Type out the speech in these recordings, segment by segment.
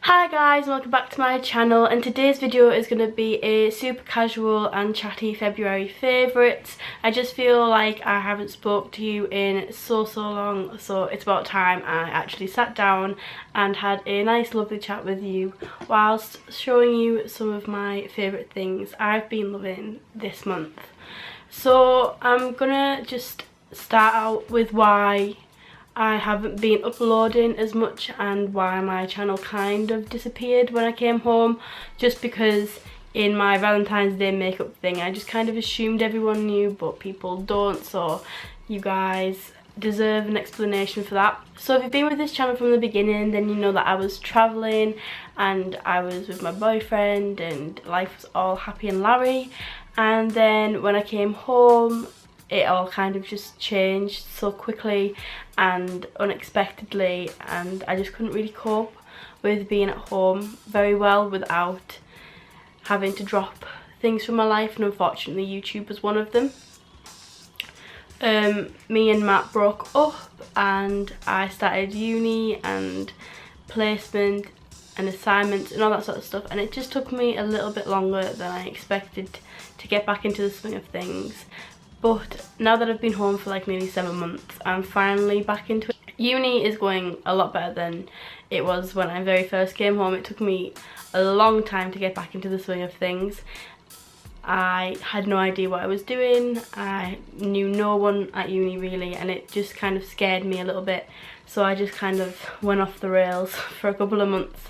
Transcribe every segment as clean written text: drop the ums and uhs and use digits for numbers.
Hi guys, welcome back to my channel, and today's video is going to be a super casual and chatty February favourites. I just feel like I haven't spoke to you in so long, so it's about time I actually sat down and had a nice lovely chat with you whilst showing you some of my favourite things I've been loving this month. So I'm gonna just start out with why I haven't been uploading as much and why my channel kind of disappeared when I came home, just because in my Valentine's Day makeup thing I just kind of assumed everyone knew, but people don't, so you guys deserve an explanation for that. So if you've been with this channel from the beginning, then you know that I was travelling and I was with my boyfriend and life was all happy and larry, and then when I came home it all kind of just changed so quickly and unexpectedly, and I just couldn't really cope with being at home very well without having to drop things from my life, and unfortunately YouTube was one of them. Me and Matt broke up and I started uni and placement and assignments and all that sort of stuff, and it just took me a little bit longer than I expected to get back into the swing of things. But now that I've been home for like nearly 7 months, I'm finally back into it. Uni is going a lot better than it was when I very first came home. It took me a long time to get back into the swing of things. I had no idea what I was doing. I knew no one at uni really, and it just kind of scared me a little bit. So I just kind of went off the rails for a couple of months.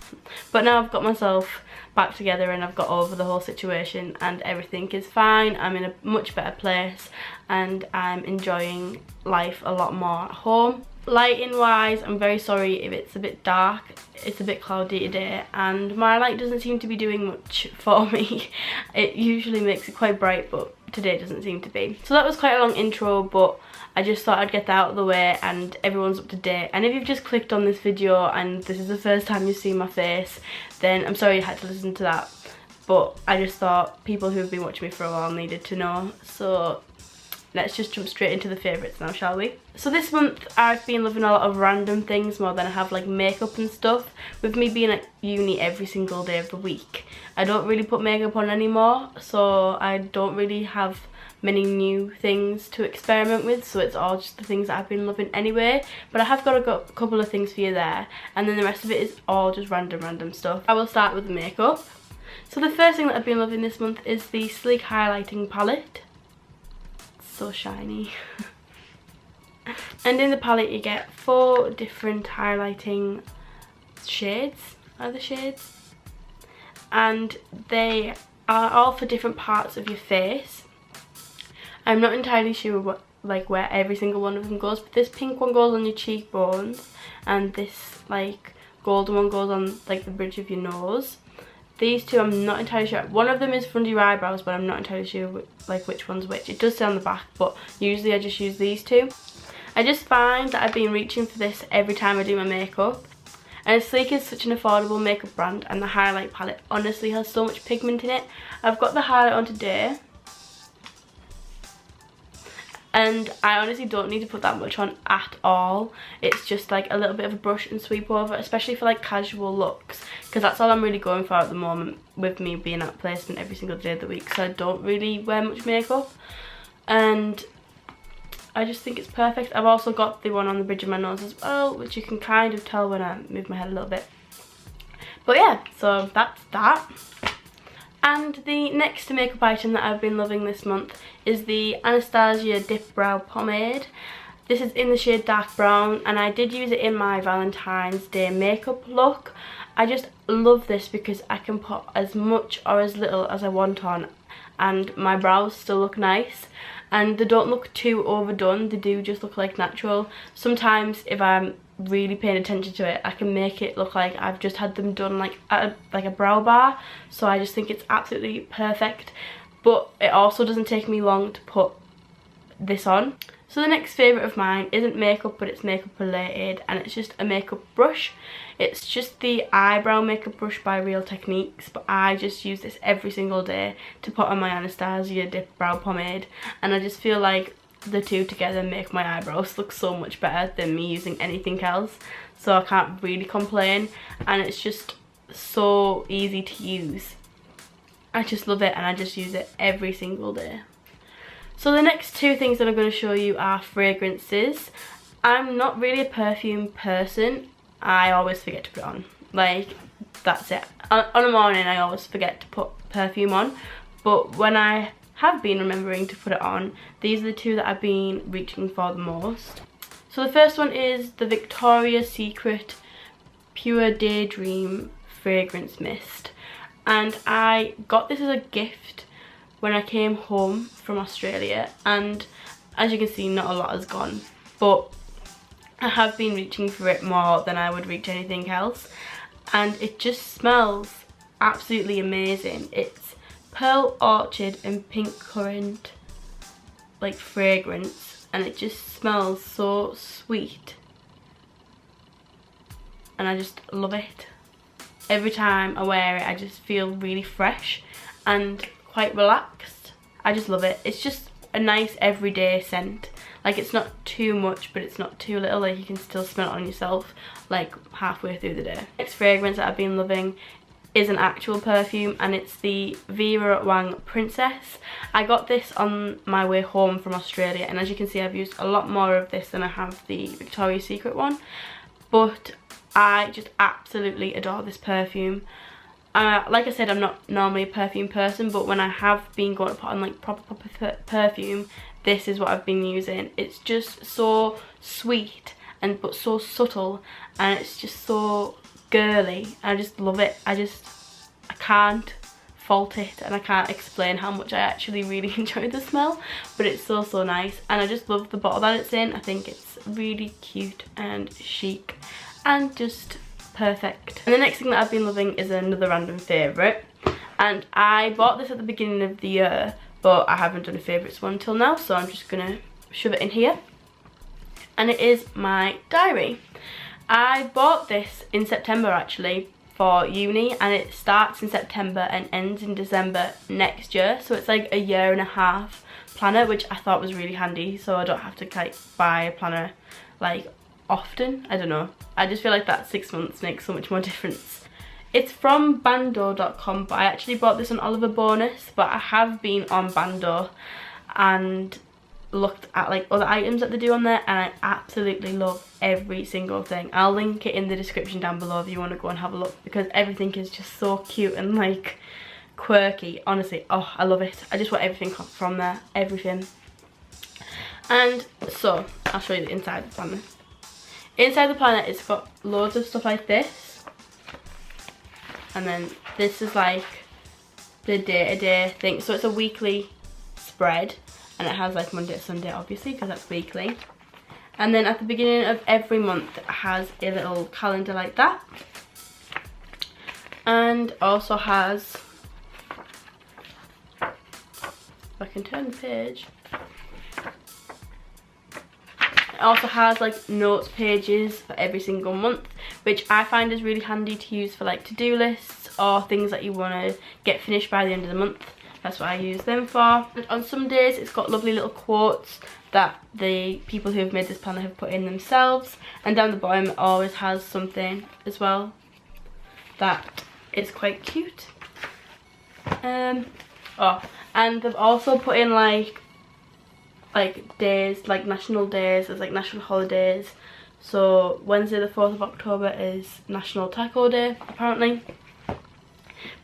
But now I've got myself back together and I've got over the whole situation and everything is fine. I'm in a much better place and I'm enjoying life a lot more at home. Lighting wise, I'm very sorry if it's a bit dark. It's a bit cloudy today and my light doesn't seem to be doing much for me. It usually makes it quite bright, but today doesn't seem to be. So that was quite a long intro, but I just thought I'd get that out of the way and everyone's up to date. And if you've just clicked on this video and this is the first time you've seen my face, then I'm sorry you had to listen to that. But I just thought people who have been watching me for a while needed to know. So let's just jump straight into the favourites now, shall we? So this month I've been loving a lot of random things more than I have like makeup and stuff. With me being at uni every single day of the week, I don't really put makeup on anymore, so I don't really have many new things to experiment with, so it's all just the things that I've been loving anyway. But I have got a couple of things for you there, and then the rest of it is all just random stuff. I will start with the makeup. So the first thing that I've been loving this month is the Sleek Highlighting Palette. So shiny. And in the palette you get 4 different highlighting shades, and they are all for different parts of your face. I'm not entirely sure where every single one of them goes, but this pink one goes on your cheekbones and this like golden one goes on like the bridge of your nose. These two I'm not entirely sure. One of them is for under your eyebrows, but I'm not entirely sure which one's which. It does say on the back, but usually I just use these two. I just find that I've been reaching for this every time I do my makeup. And Sleek is such an affordable makeup brand, and the highlight palette honestly has so much pigment in it. I've got the highlight on today, and I honestly don't need to put that much on at all. It's just like a little bit of a brush and sweep over, especially for like casual looks, because that's all I'm really going for at the moment with me being at placement every single day of the week. So I don't really wear much makeup and I just think it's perfect. I've also got the one on the bridge of my nose as well, which you can kind of tell when I move my head a little bit. But yeah, so that's that. And the next makeup item that I've been loving this month is the Anastasia Dip Brow Pomade. This is in the shade Dark Brown, and I did use it in my Valentine's Day makeup look. I just love this because I can put as much or as little as I want on and my brows still look nice. And they don't look too overdone, they do just look like natural. Sometimes if I'm really paying attention to it, I can make it look like I've just had them done like at a brow bar. So I just think it's absolutely perfect. But it also doesn't take me long to put this on. So the next favourite of mine isn't makeup, but it's makeup related, and it's just a makeup brush. It's just the eyebrow makeup brush by Real Techniques, but I just use this every single day to put on my Anastasia Dip Brow Pomade, and I just feel like the two together make my eyebrows look so much better than me using anything else. So I can't really complain, and it's just so easy to use. I just love it, and I just use it every single day. So the next two things that I'm going to show you are fragrances. I'm not really a perfume person. I always forget to put it on. Like, that's it. On a morning I always forget to put perfume on, but when I have been remembering to put it on, these are the two that I've been reaching for the most. So the first one is the Victoria's Secret Pure Daydream Fragrance Mist, and I got this as a gift when I came home from Australia, and as you can see, not a lot has gone, but I have been reaching for it more than I would reach anything else, and it just smells absolutely amazing. It's pearl orchid and pink currant like fragrance, and it just smells so sweet, and I just love it. Every time I wear it I just feel really fresh and quite relaxed. I just love it. It's just a nice everyday scent. Like, it's not too much but it's not too little, like you can still smell it on yourself like halfway through the day. Next fragrance that I've been loving is an actual perfume, and it's the Vera Wang Princess. I got this on my way home from Australia, and as you can see I've used a lot more of this than I have the Victoria's Secret one, but I just absolutely adore this perfume. Like I said, I'm not normally a perfume person, but when I have been going to put on like proper perfume, this is what I've been using. It's just so sweet and but so subtle, and it's just so girly. I just love it. I can't fault it, and I can't explain how much I actually really enjoy the smell, but it's so nice, and I just love the bottle that it's in. I think it's really cute and chic and just perfect. And the next thing that I've been loving is another random favourite, and I bought this at the beginning of the year, but I haven't done a favourites one until now, so I'm just gonna shove it in here, and it is my diary. I bought this in September actually for uni, and it starts in September and ends in December next year, so it's like a 1.5 year planner, which I thought was really handy, so I don't have to like buy a planner like often. I don't know, I just feel like that 6 months makes so much more difference. It's from bando.com, but I actually bought this on Oliver Bonus, but I have been on Bando and looked at like other items that they do on there, and I absolutely love every single thing. I'll link it in the description down below if you want to go and have a look, because everything is just so cute and like quirky. Honestly, oh, I love it. I just want everything from there, everything. And so I'll show you the inside of the planner. Inside the planner it's got loads of stuff like this, and then this is like the day-to-day thing, so it's a weekly spread, and it has like Monday to Sunday obviously because that's weekly, and then at the beginning of every month it has a little calendar like that, and also has, if I can turn the page, it also has like notes pages for every single month, which I find is really handy to use for like to-do lists or things that you want to get finished by the end of the month. That's what I use them for. And on some days it's got lovely little quotes that the people who have made this planner have put in themselves, and down the bottom it always has something as well that is quite cute. Oh, and they've also put in like days, like national days, there's like national holidays. So Wednesday the 4th of October is National Taco Day apparently.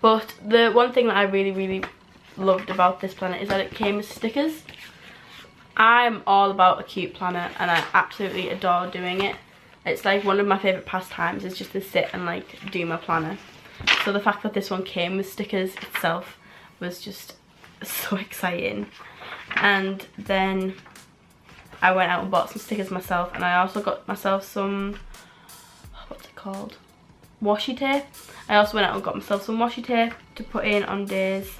But the one thing that I really loved about this planner is that it came with stickers. I'm all about a cute planner and I absolutely adore doing it. It's like one of my favourite pastimes is just to sit and like do my planner. So the fact that this one came with stickers itself was just so exciting. And then I went out and bought some stickers myself, and I also got myself some, what's it called, washi tape. I also went out and got myself some washi tape to put in on days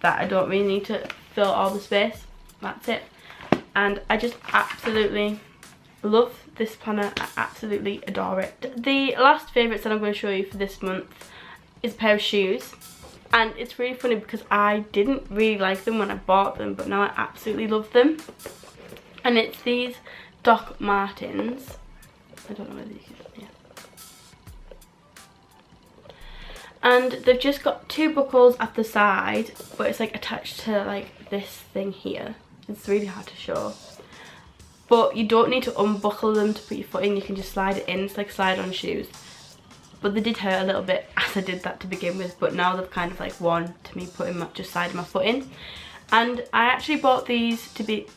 that I don't really need to fill all the space. That's it. And I just absolutely love this planner. I absolutely adore it. The last favourites that I'm going to show you for this month is a pair of shoes. And it's really funny because I didn't really like them when I bought them, but now I absolutely love them. And it's these Doc Martens. I don't know whether you can, yeah. and they've just got 2 buckles at the side, but it's like attached to like this thing here. It's really hard to show, but you don't need to unbuckle them to put your foot in. You can just slide it in. It's like slide on shoes, but they did hurt a little bit as I did that to begin with, but now they've kind of like won to me putting just sliding my foot in. And I actually bought these to be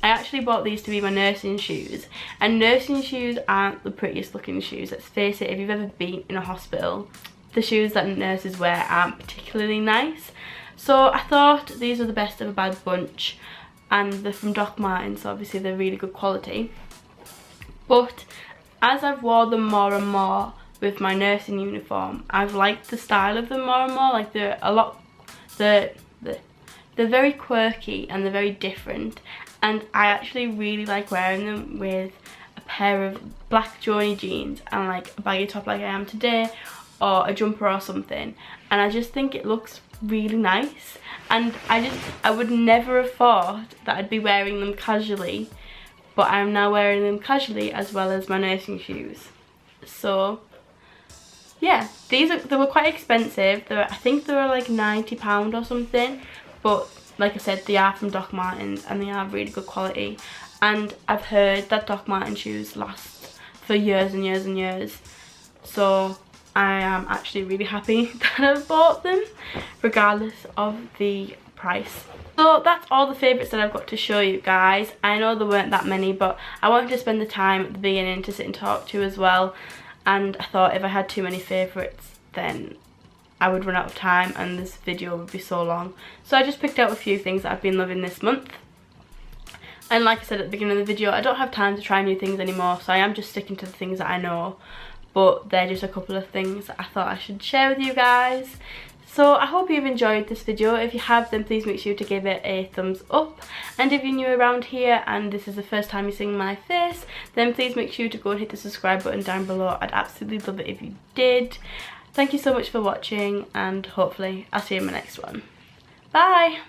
my nursing shoes, and nursing shoes aren't the prettiest looking shoes. Let's face it, if you've ever been in a hospital, the shoes that nurses wear aren't particularly nice. So I thought these are the best of a bad bunch, and they're from Doc Martens, so obviously they're really good quality. But as I've worn them more and more with my nursing uniform, I've liked the style of them more and more. Like they're very quirky and they're very different, and I actually really like wearing them with a pair of black Joni jeans and like a baggy top like I am today, or a jumper or something, and I just think it looks really nice. And I would never have thought that I'd be wearing them casually, but I'm now wearing them casually as well as my nursing shoes. So yeah, they were quite expensive. I think they were like £90 or something, but like I said, they are from Doc Martens and they are really good quality, and I've heard that Doc Martens shoes last for years and years and years, so I am actually really happy that I've bought them regardless of the price. So that's all the favourites that I've got to show you guys. I know there weren't that many, but I wanted to spend the time at the beginning to sit and talk to you as well, and I thought if I had too many favourites then I would run out of time and this video would be so long. So I just picked out a few things that I've been loving this month. And like I said at the beginning of the video, I don't have time to try new things anymore, so I am just sticking to the things that I know. But they're just a couple of things that I thought I should share with you guys. So I hope you've enjoyed this video. If you have, then please make sure to give it a thumbs up. And if you're new around here and this is the first time you're seeing my face, then please make sure to go and hit the subscribe button down below. I'd absolutely love it if you did. Thank you so much for watching, and hopefully I'll see you in my next one. Bye!